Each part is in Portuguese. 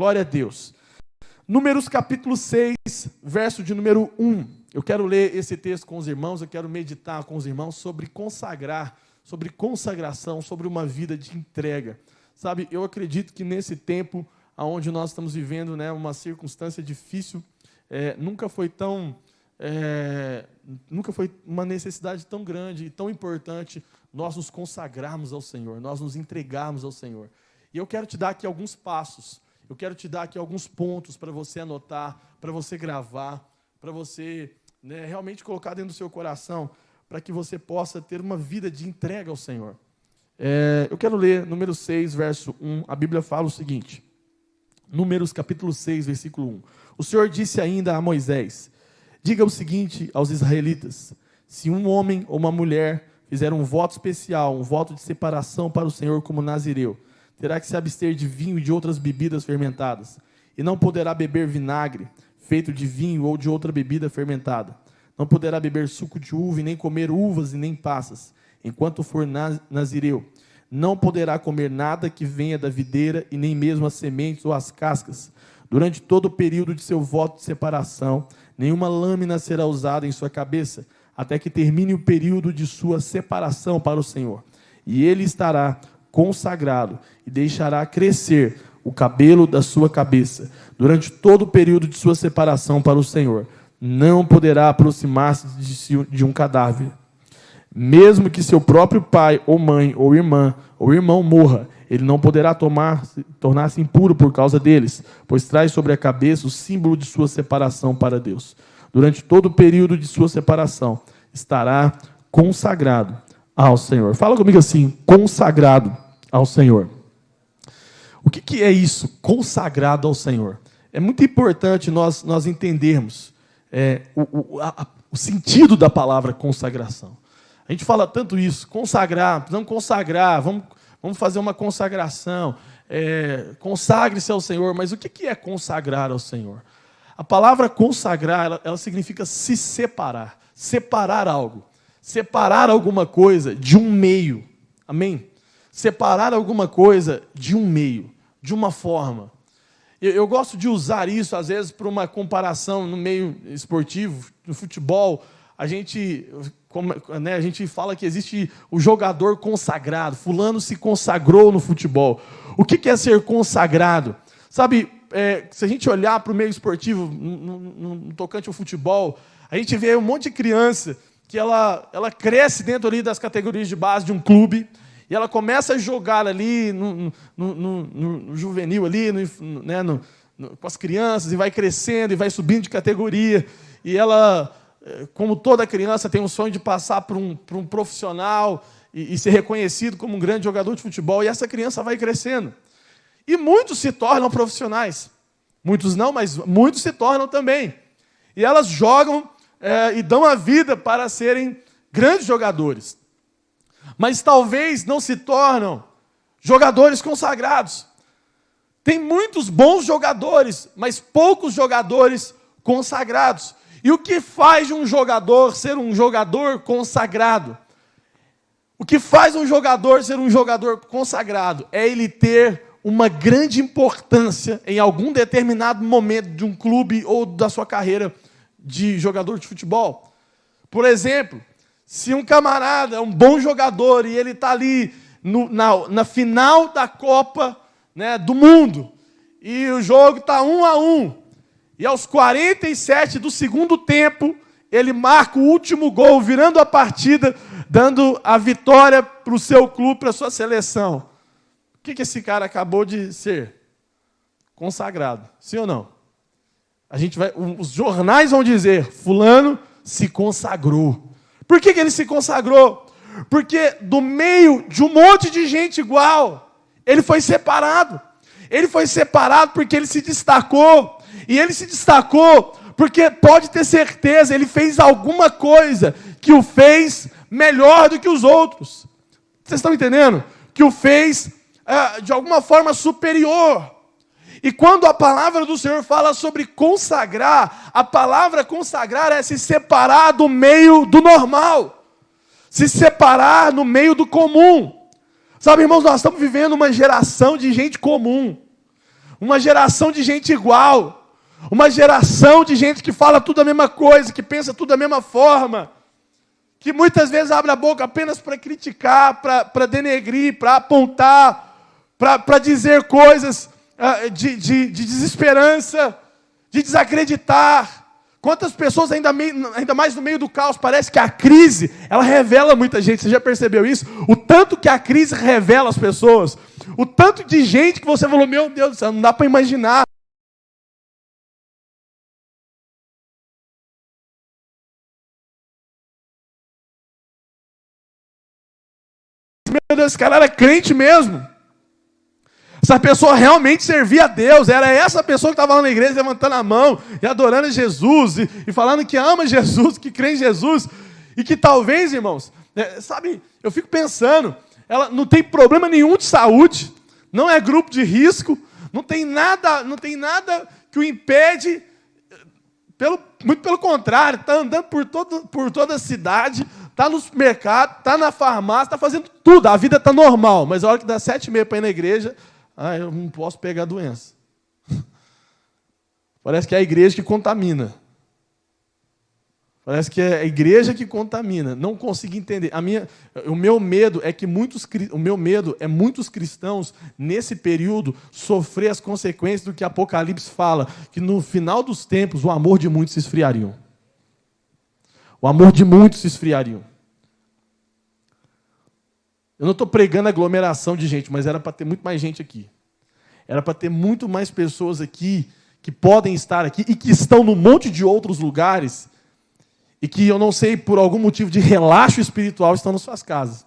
Glória a Deus. Números capítulo 6, verso de número 1. Eu quero ler esse texto com os irmãos, eu quero meditar com os irmãos sobre consagrar, sobre consagração, sobre uma vida de entrega. Sabe, eu acredito que nesse tempo onde nós estamos vivendo, né, uma circunstância difícil, nunca foi uma necessidade tão grande e tão importante nós nos consagrarmos ao Senhor, nós nos entregarmos ao Senhor. E eu quero te dar aqui alguns passos, eu quero te dar aqui alguns pontos para você anotar, para você gravar, para você, né, realmente colocar dentro do seu coração, para que você possa ter uma vida de entrega ao Senhor. Eu quero ler número 6, verso 1, a Bíblia fala o seguinte, Números capítulo 6, versículo 1. O Senhor disse ainda a Moisés, diga o seguinte aos israelitas, se um homem ou uma mulher fizer um voto especial, um voto de separação para o Senhor como nazireu, terá que se abster de vinho e de outras bebidas fermentadas, e não poderá beber vinagre, feito de vinho ou de outra bebida fermentada. Não poderá beber suco de uva, e nem comer uvas e nem passas, enquanto for nazireu. Não poderá comer nada que venha da videira, e nem mesmo as sementes ou as cascas. Durante todo o período de seu voto de separação, nenhuma lâmina será usada em sua cabeça, até que termine o período de sua separação para o Senhor. E ele estará consagrado e deixará crescer o cabelo da sua cabeça. Durante todo o período de sua separação para o Senhor, não poderá aproximar-se de um cadáver. Mesmo que seu próprio pai, ou mãe, ou irmã, ou irmão morra, ele não poderá tornar-se impuro por causa deles, pois traz sobre a cabeça o símbolo de sua separação para Deus. Durante todo o período de sua separação, estará consagrado ao Senhor. Fala comigo assim, consagrado ao Senhor. O que é isso, consagrado ao Senhor? É muito importante nós entendermos o sentido da palavra consagração. A gente fala tanto isso, consagrar, precisamos consagrar, vamos fazer uma consagração, consagre-se ao Senhor, mas o que é consagrar ao Senhor? A palavra consagrar, ela significa se separar, separar algo, separar alguma coisa de um meio, amém? Separar alguma coisa de um meio, de uma forma. Eu gosto de usar isso, às vezes, para uma comparação no meio esportivo, no futebol. A gente fala que existe o jogador consagrado. Fulano se consagrou no futebol. O que é ser consagrado? Sabe, se a gente olhar para o meio esportivo, no tocante ao futebol, a gente vê um monte de criança que ela cresce dentro ali das categorias de base de um clube, e ela começa a jogar ali no juvenil, ali, com as crianças, e vai crescendo, e vai subindo de categoria. E ela, como toda criança, tem um sonho de passar por um profissional e ser reconhecido como um grande jogador de futebol. E essa criança vai crescendo. E muitos se tornam profissionais. Muitos não, mas muitos se tornam também. E elas jogam e dão a vida para serem grandes jogadores. Mas talvez não se tornam jogadores consagrados. Tem muitos bons jogadores, mas poucos jogadores consagrados. E o que faz de um jogador ser um jogador consagrado? O que faz um jogador ser um jogador consagrado é ele ter uma grande importância em algum determinado momento de um clube ou da sua carreira de jogador de futebol. Por exemplo, se um camarada é um bom jogador e ele está ali na final da Copa, né, do Mundo, e o jogo está 1-1, e aos 47 do segundo tempo, ele marca o último gol, virando a partida, dando a vitória para o seu clube, para a sua seleção. O que esse cara acabou de ser? Consagrado. Sim ou não? Os jornais vão dizer, fulano se consagrou. Por que ele se consagrou? Porque do meio de um monte de gente igual, ele foi separado. Ele foi separado porque ele se destacou. E ele se destacou porque, pode ter certeza, ele fez alguma coisa que o fez melhor do que os outros. Vocês estão entendendo? Que o fez de alguma forma superior. E quando a palavra do Senhor fala sobre consagrar, a palavra consagrar é se separar do meio do normal. Se separar no meio do comum. Sabe, irmãos, nós estamos vivendo uma geração de gente comum. uma geração de gente igual, uma geração de gente que fala tudo a mesma coisa, que pensa tudo da mesma forma, que muitas vezes abre a boca apenas para criticar, para denegrir, para apontar, para dizer coisas de desesperança, de desacreditar. Quantas pessoas, ainda mais no meio do caos, parece que a crise, ela revela muita gente. Você já percebeu isso? O tanto que a crise revela as pessoas. O tanto de gente que você falou, meu Deus do céu, não dá para imaginar. Meu Deus, esse cara era crente mesmo. Essa pessoa realmente servia a Deus. Era essa pessoa que estava lá na igreja levantando a mão e adorando Jesus e falando que ama Jesus, que crê em Jesus. E que talvez, irmãos, sabe, eu fico pensando, ela não tem problema nenhum de saúde, não é grupo de risco, não tem nada que o impede, muito pelo contrário, está andando por toda a cidade, está no mercado, está na farmácia, está fazendo tudo, a vida está normal, mas a hora que dá 7h30 para ir na igreja, eu não posso pegar doença. Parece que é a igreja que contamina. Parece que é a igreja que contamina. Não consigo entender. O meu medo é muitos cristãos, nesse período, sofrer as consequências do que Apocalipse fala, que no final dos tempos o amor de muitos se esfriariam. O amor de muitos se esfriariam. Eu não estou pregando aglomeração de gente, mas era para ter muito mais gente aqui. Era para ter muito mais pessoas aqui que podem estar aqui e que estão num monte de outros lugares e que, eu não sei, por algum motivo de relaxo espiritual, estão nas suas casas.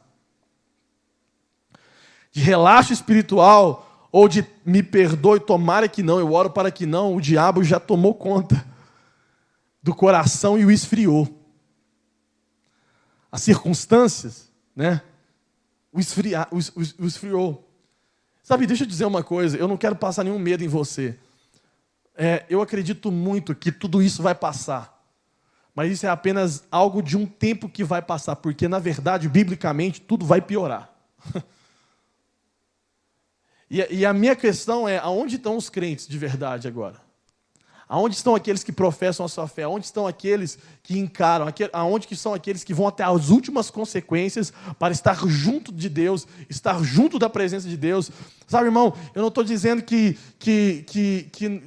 De relaxo espiritual ou de me perdoe, tomara que não, eu oro para que não, o diabo já tomou conta do coração e o esfriou. As circunstâncias, né? O esfriou. Sabe, deixa eu dizer uma coisa, eu não quero passar nenhum medo em você. Eu acredito muito que tudo isso vai passar. Mas isso é apenas algo de um tempo que vai passar, porque, na verdade, biblicamente, tudo vai piorar. E a minha questão é, aonde estão os crentes de verdade agora? Aonde estão aqueles que professam a sua fé? Aonde estão aqueles que encaram? Aonde que são aqueles que vão até as últimas consequências para estar junto de Deus, estar junto da presença de Deus? Sabe, irmão, eu não estou dizendo que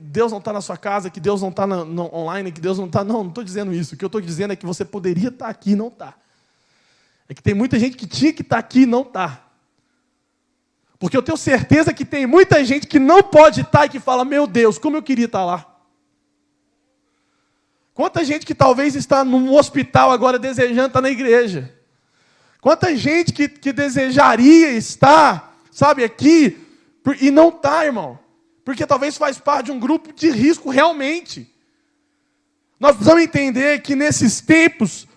Deus não está na sua casa, que Deus não está online, que Deus não está... Não estou dizendo isso. O que eu estou dizendo é que você poderia estar aqui e não está. É que tem muita gente que tinha que estar aqui e não está. Porque eu tenho certeza que tem muita gente que não pode estar e que fala, meu Deus, como eu queria estar lá. Quanta gente que talvez está num hospital agora desejando estar na igreja. Quanta gente que desejaria estar, sabe, aqui, e não está, irmão. Porque talvez faz parte de um grupo de risco realmente. Nós precisamos entender que nesses tempos,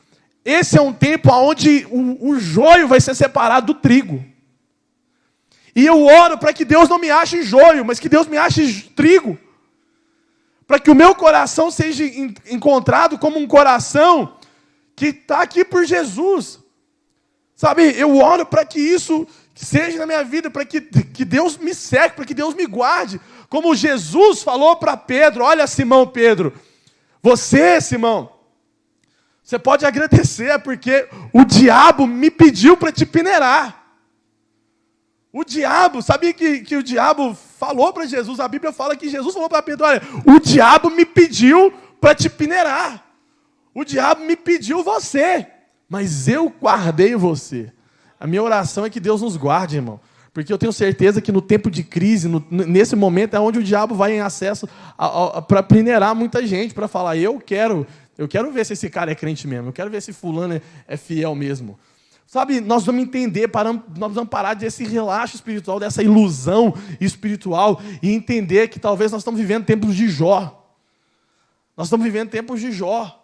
esse é um tempo onde o joio vai ser separado do trigo. E eu oro para que Deus não me ache joio, mas que Deus me ache trigo. Para que o meu coração seja encontrado como um coração que está aqui por Jesus. Sabe, eu oro para que isso seja na minha vida, para que Deus me cerque, para que Deus me guarde. Como Jesus falou para Pedro, olha, Simão, Pedro, você, Simão, você pode agradecer, porque o diabo me pediu para te peneirar. O diabo, sabia que o diabo falou para Jesus, a Bíblia fala que Jesus falou para Pedro, olha, o diabo me pediu para te peneirar. O diabo me pediu você, mas eu guardei você. A minha oração é que Deus nos guarde, irmão. Porque eu tenho certeza que no tempo de crise, nesse momento, é onde o diabo vai em acesso para peneirar muita gente, para falar, eu quero ver se esse cara é crente mesmo, eu quero ver se fulano é fiel mesmo. Sabe, nós vamos entender, nós vamos parar desse relaxo espiritual, dessa ilusão espiritual, e entender que talvez nós estamos vivendo tempos de Jó. Nós estamos vivendo tempos de Jó.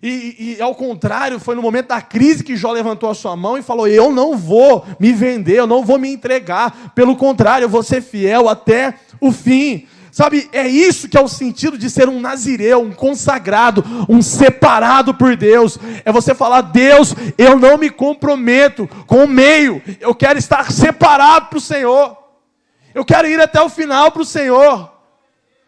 E ao contrário, foi no momento da crise que Jó levantou a sua mão e falou, eu não vou me vender, eu não vou me entregar, pelo contrário, eu vou ser fiel até o fim. Sabe, é isso que é o sentido de ser um nazireu, um consagrado, um separado por Deus. É você falar, Deus, eu não me comprometo com o meio, eu quero estar separado para o Senhor. Eu quero ir até o final para o Senhor.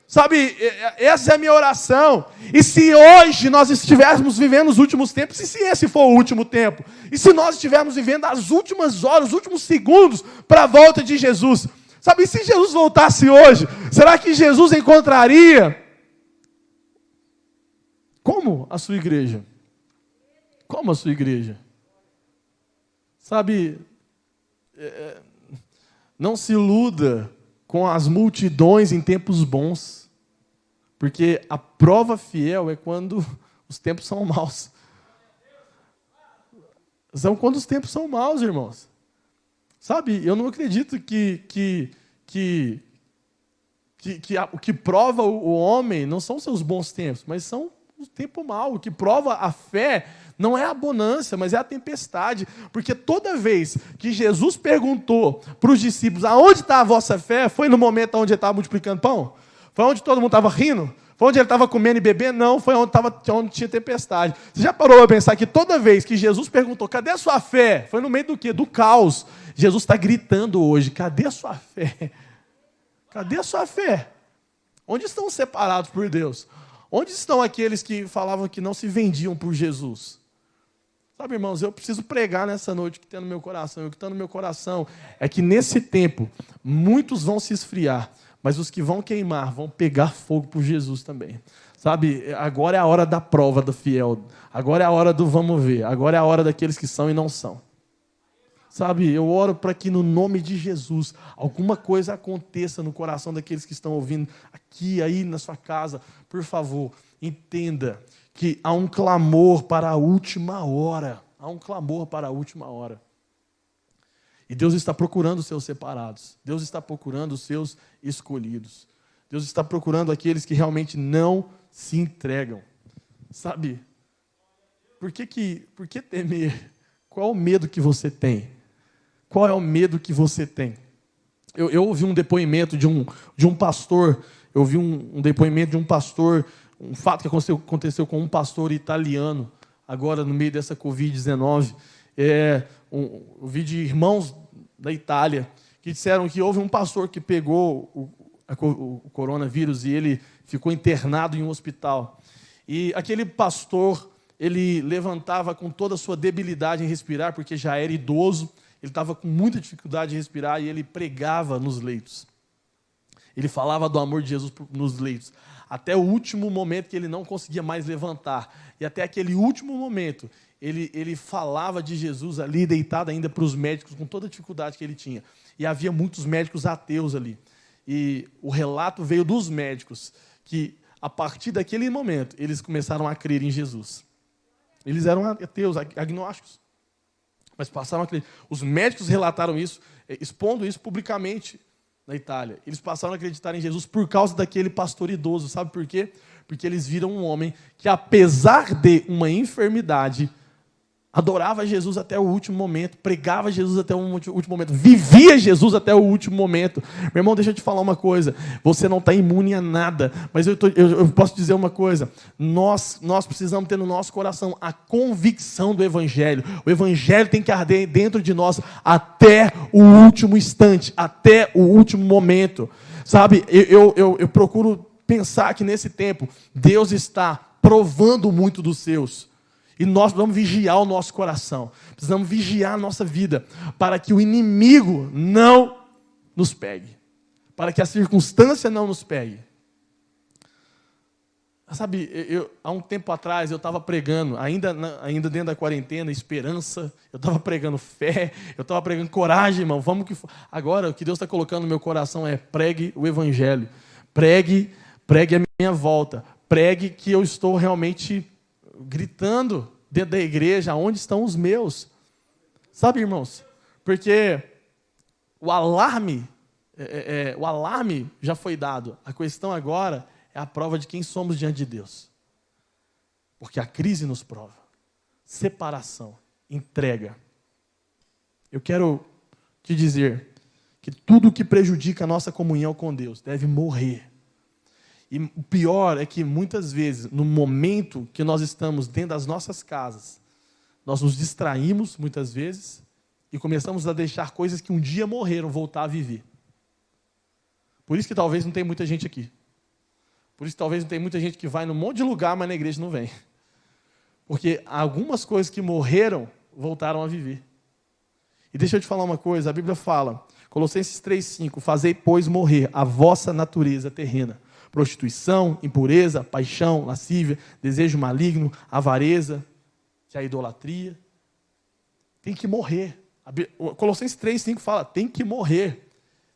Sabe, essa é a minha oração. E se hoje nós estivéssemos vivendo os últimos tempos, e se esse for o último tempo? E se nós estivermos vivendo as últimas horas, os últimos segundos para a volta de Jesus? Sabe, e se Jesus voltasse hoje, será que Jesus encontraria como a sua igreja? Como a sua igreja? Sabe, não se iluda com as multidões em tempos bons, porque a prova fiel é quando os tempos são maus. São quando os tempos são maus, irmãos. Sabe, eu não acredito que o que prova o homem não são seus bons tempos, mas são o tempo mau. O que prova a fé não é a bonança, mas é a tempestade. Porque toda vez que Jesus perguntou para os discípulos aonde está a vossa fé, foi no momento onde ele estava multiplicando pão? Foi onde todo mundo estava rindo? Foi onde ele estava comendo e bebendo? Não, foi onde tinha tempestade. Você já parou para pensar que toda vez que Jesus perguntou, cadê a sua fé? Foi no meio do quê? Do caos. Jesus está gritando hoje, cadê a sua fé? Cadê a sua fé? Onde estão os separados por Deus? Onde estão aqueles que falavam que não se vendiam por Jesus? Sabe, irmãos, eu preciso pregar nessa noite o que tem no meu coração. E o que está no meu coração é que nesse tempo, muitos vão se esfriar, mas os que vão queimar vão pegar fogo por Jesus também. Sabe, agora é a hora da prova do fiel. Agora é a hora do vamos ver. Agora é a hora daqueles que são e não são. Sabe, eu oro para que no nome de Jesus alguma coisa aconteça no coração daqueles que estão ouvindo aqui, aí na sua casa. Por favor, entenda que há um clamor para a última hora. Há um clamor para a última hora. E Deus está procurando os seus separados. Deus está procurando os seus escolhidos. Deus está procurando aqueles que realmente não se entregam. Sabe, por que temer? Qual é o medo que você tem? Qual é o medo que você tem? Eu ouvi um depoimento de um pastor, eu ouvi um depoimento de um pastor, um fato que aconteceu com um pastor italiano, agora no meio dessa Covid-19. Eu vi de irmãos da Itália que disseram que houve um pastor que pegou o coronavírus e ele ficou internado em um hospital. E aquele pastor, ele levantava com toda a sua debilidade em respirar, porque já era idoso, ele estava com muita dificuldade de respirar e ele pregava nos leitos. Ele falava do amor de Jesus nos leitos, até o último momento que ele não conseguia mais levantar. E até aquele último momento, ele falava de Jesus ali, deitado ainda para os médicos, com toda a dificuldade que ele tinha. E havia muitos médicos ateus ali. E o relato veio dos médicos, que a partir daquele momento, eles começaram a crer em Jesus. Eles eram ateus, agnósticos. Mas passaram a crer. Os médicos relataram isso, expondo isso publicamente na Itália. Eles passaram a acreditar em Jesus por causa daquele pastor idoso. Sabe por quê? Porque eles viram um homem que, apesar de uma enfermidade, adorava Jesus até o último momento, pregava Jesus até o último momento, vivia Jesus até o último momento. Meu irmão, deixa eu te falar uma coisa, você não está imune a nada, mas eu posso dizer uma coisa, nós precisamos ter no nosso coração a convicção do Evangelho. O Evangelho tem que arder dentro de nós até o último instante, até o último momento. Sabe, eu procuro pensar que nesse tempo, Deus está provando muito dos seus. E nós precisamos vigiar o nosso coração. Precisamos vigiar a nossa vida para que o inimigo não nos pegue. Para que a circunstância não nos pegue. Sabe, há um tempo atrás eu estava pregando, ainda dentro da quarentena, esperança. Eu estava pregando fé. Eu estava pregando coragem, irmão. Agora, o que Deus está colocando no meu coração é pregue o Evangelho. Pregue a minha volta. Pregue que eu estou realmente gritando dentro da igreja, onde estão os meus? Sabe, irmãos? Porque o alarme já foi dado. A questão agora é a prova de quem somos diante de Deus. Porque a crise nos prova. Separação, entrega. Eu quero te dizer que tudo que prejudica a nossa comunhão com Deus deve morrer. E o pior é que muitas vezes, no momento que nós estamos dentro das nossas casas, nós nos distraímos muitas vezes e começamos a deixar coisas que um dia morreram voltar a viver. Por isso que talvez não tem muita gente aqui. Por isso que talvez não tem muita gente que vai num monte de lugar, mas na igreja não vem. Porque algumas coisas que morreram, voltaram a viver. E deixa eu te falar uma coisa, a Bíblia fala, Colossenses 3,5, fazei, pois, morrer a vossa natureza terrena. Prostituição, impureza, paixão, lascívia, desejo maligno, avareza, que é a idolatria. Tem que morrer. Colossenses 3,5 fala, tem que morrer.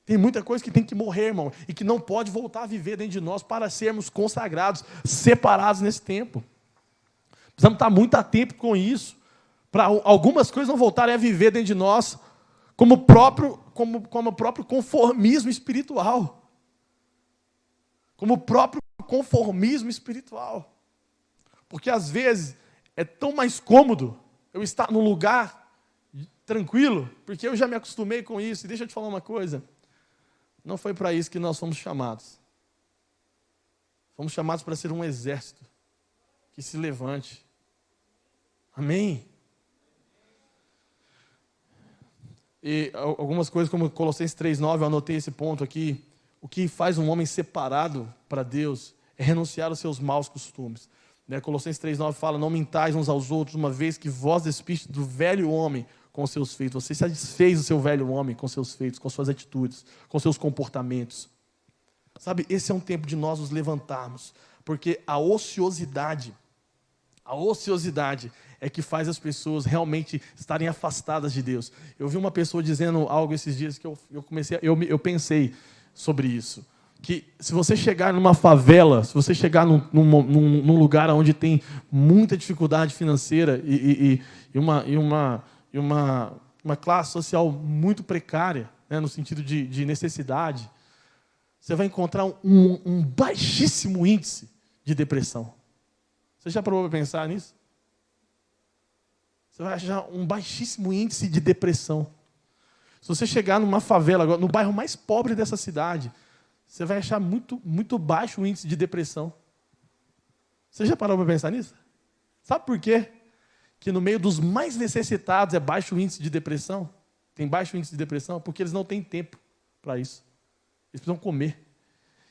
Tem muita coisa que tem que morrer, irmão, e que não pode voltar a viver dentro de nós para sermos consagrados, separados nesse tempo. Precisamos estar muito atentos com isso, para algumas coisas não voltarem a viver dentro de nós como o próprio conformismo espiritual. Como o próprio conformismo espiritual. Porque às vezes é tão mais cômodo eu estar num lugar tranquilo, porque eu já me acostumei com isso. E deixa eu te falar uma coisa, não foi para isso que nós fomos chamados. Fomos chamados para ser um exército que se levante. Amém? E algumas coisas, como Colossenses 3,9, eu anotei esse ponto aqui. O que faz um homem separado para Deus é renunciar aos seus maus costumes. Colossenses 3,9 fala, não mintais uns aos outros, uma vez que vós despiste do velho homem com os seus feitos. Você satisfez o seu velho homem com seus feitos, com suas atitudes, com seus comportamentos. Sabe, esse é um tempo de nós nos levantarmos, porque a ociosidade é que faz as pessoas realmente estarem afastadas de Deus. Eu vi uma pessoa dizendo algo esses dias que eu pensei sobre isso. Que se você chegar numa favela, se você chegar num lugar onde tem muita dificuldade financeira e uma classe social muito precária, né, no sentido de necessidade, você vai encontrar um baixíssimo índice de depressão. Você já parou para pensar nisso? Você vai achar um baixíssimo índice de depressão. Se você chegar numa favela, no bairro mais pobre dessa cidade, você vai achar muito, muito baixo o índice de depressão. Você já parou para pensar nisso? Sabe por quê? Que no meio dos mais necessitados é baixo o índice de depressão? Tem baixo índice de depressão? Porque eles não têm tempo para isso. Eles precisam comer.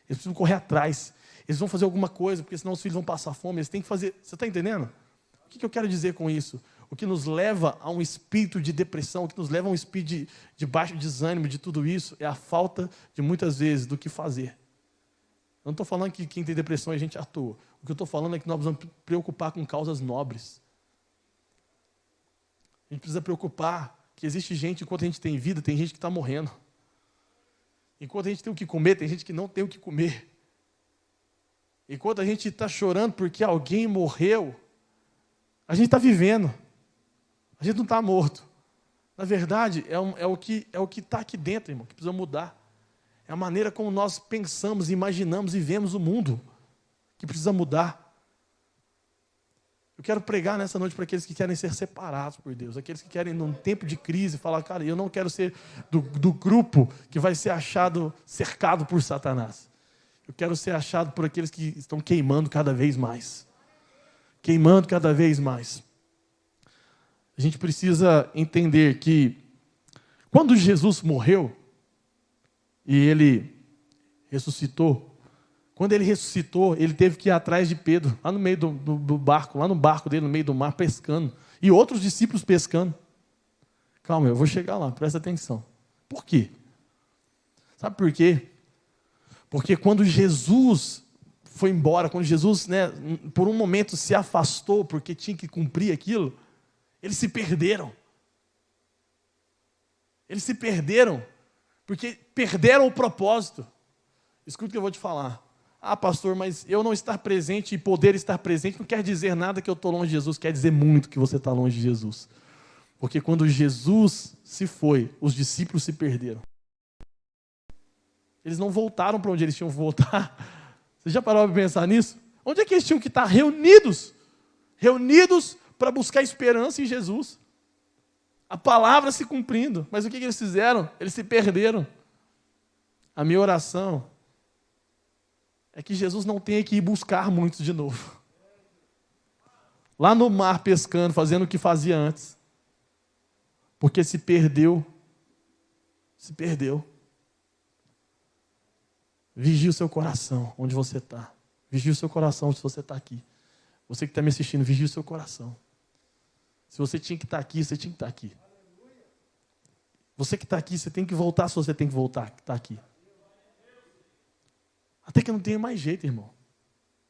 Eles precisam correr atrás. Eles vão fazer alguma coisa, porque senão os filhos vão passar fome. Eles têm que fazer... Você está entendendo? O que eu quero dizer com isso? O que nos leva a um espírito de depressão, o que nos leva a um espírito de baixo desânimo, de tudo isso, é a falta de, muitas vezes, do que fazer. Eu não estou falando que quem tem depressão é gente à toa. O que eu estou falando é que nós precisamos preocupar com causas nobres. A gente precisa preocupar que existe gente, enquanto a gente tem vida, tem gente que está morrendo. Enquanto a gente tem o que comer, tem gente que não tem o que comer. Enquanto a gente está chorando porque alguém morreu, a gente está vivendo. A gente não está morto. Na verdade, é o que está aqui dentro, irmão, que precisa mudar. É a maneira como nós pensamos, imaginamos e vemos o mundo que precisa mudar. Eu quero pregar nessa noite para aqueles que querem ser separados por Deus, aqueles que querem, num tempo de crise, falar, cara, eu não quero ser do grupo que vai ser achado cercado por Satanás. Eu quero ser achado por aqueles que estão queimando cada vez mais. Queimando cada vez mais. A gente precisa entender que quando Jesus morreu e ele ressuscitou, quando ele ressuscitou, ele teve que ir atrás de Pedro, lá no meio do barco, lá no barco dele, no meio do mar, pescando. E outros discípulos pescando. Calma, eu vou chegar lá, presta atenção. Por quê? Sabe por quê? Porque quando Jesus foi embora, quando Jesus, por um momento se afastou, porque tinha que cumprir aquilo, eles se perderam. Eles se perderam, porque perderam o propósito. Escuta o que eu vou te falar. Ah, pastor, mas eu não estar presente e poder estar presente não quer dizer nada que eu estou longe de Jesus, quer dizer muito que você está longe de Jesus. Porque quando Jesus se foi, os discípulos se perderam. Eles não voltaram para onde eles tinham que voltar. Você já parou para pensar nisso? Onde é que eles tinham que estar reunidos? Reunidos para buscar esperança em Jesus. A palavra se cumprindo. Mas o que eles fizeram? Eles se perderam. A minha oração é que Jesus não tenha que ir buscar muitos de novo. Lá no mar pescando, fazendo o que fazia antes. Porque se perdeu. Se perdeu. Vigie o seu coração, onde você está. Vigie o seu coração se você está aqui. Você que está me assistindo, vigie o seu coração. Se você tinha que estar aqui, você tinha que estar aqui. Você que está aqui, você tem que voltar se você tem que voltar, que está aqui. Até que não tenha mais jeito, irmão.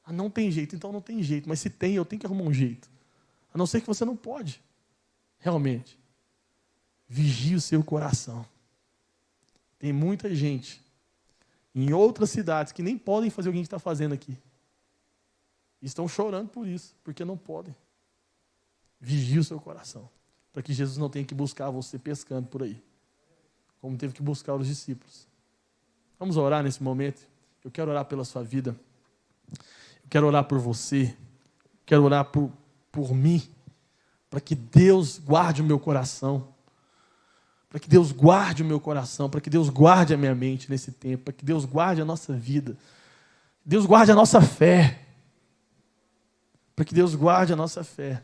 Ah, não tem jeito, então não tem jeito. Mas se tem, eu tenho que arrumar um jeito. A não ser que você não pode. Realmente. Vigie o seu coração. Tem muita gente em outras cidades que nem podem fazer o que a gente está fazendo aqui. E estão chorando por isso, porque não podem. Vigie o seu coração, para que Jesus não tenha que buscar você pescando por aí, como teve que buscar os discípulos. Vamos orar nesse momento? Eu quero orar pela sua vida. Eu quero orar por você. Quero orar por mim, para que Deus guarde o meu coração. Para que Deus guarde o meu coração, para que Deus guarde a minha mente nesse tempo, para que Deus guarde a nossa vida. Deus guarde a nossa fé. Para que Deus guarde a nossa fé.